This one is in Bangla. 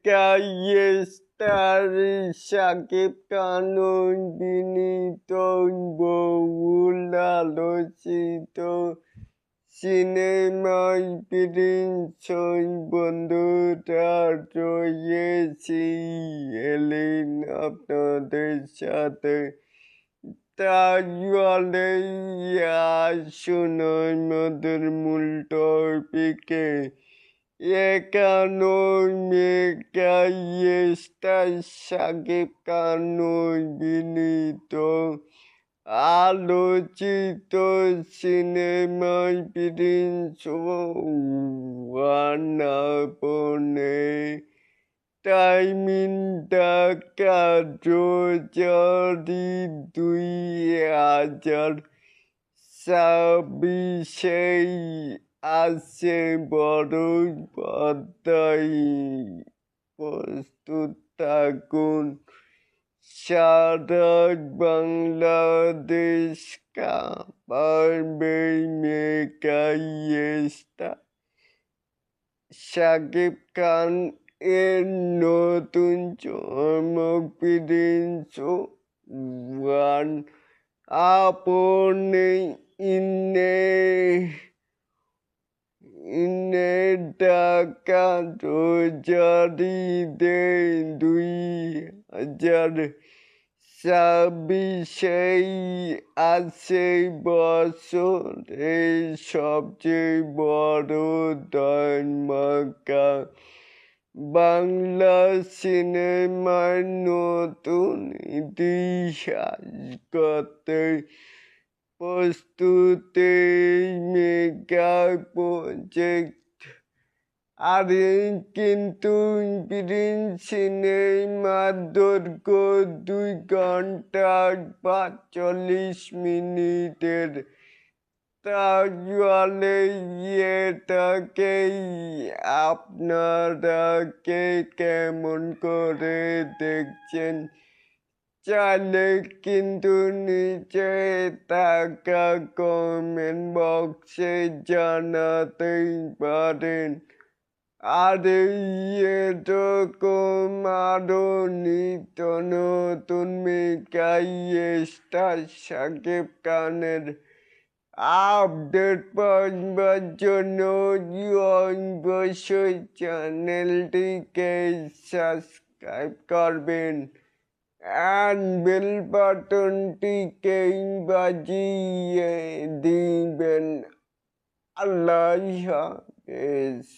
স্টার শাকিব খান অভিনীত বহুল আলোচিত সিনেমায় প্রিন্স বন্ধুরা রয়েছি এলেন আপনাদের সাথে। তাহলে আসুন আমাদের মূল টপিকে। একানো মেগা স্টার শাকিব খান অভিনীত আলোচিত সিনেমায় প্রিন্স ওয়ান আপনে টাইমিং ঢাকা রোজারি 2026 আছে বড় পর্দায়। প্রস্তুত থাকুন সারা বাংলাদেশ কাঁপাবে মেগা স্টার শাকিব খান এর নতুন চমক প্রিন্স ওয়ান আপনে ইনে ঢাকা রোজারিতে 2026 আছে বছরের সবচেয়ে বড় ধামাকা। বাংলা সিনেমার নতুন ইতিহাস গড়তে প্রস্তুত এই মেগা প্রজেক্ট। আর কিন্তু প্রিন্স সিনেমার দৈর্ঘ্য 2 ঘন্টা 45 মিনিটের। তাহলে এটাকেই আপনারা কেমন করে দেখছেন? চাইলে কিন্তু নিচে থাকা কমেন্ট বক্সে জানাতেই পারেন। আর এরকম আরো নিত্য নতুন মেগা স্টার শাকিব খানের আপডেট পাওয়ার জন্য অবশ্যই চ্যানেলটিকে সাবস্ক্রাইব করবেন and বেল বাটনটিকে বাজিয়ে দিবেন। আল্লাহ হাফেজ।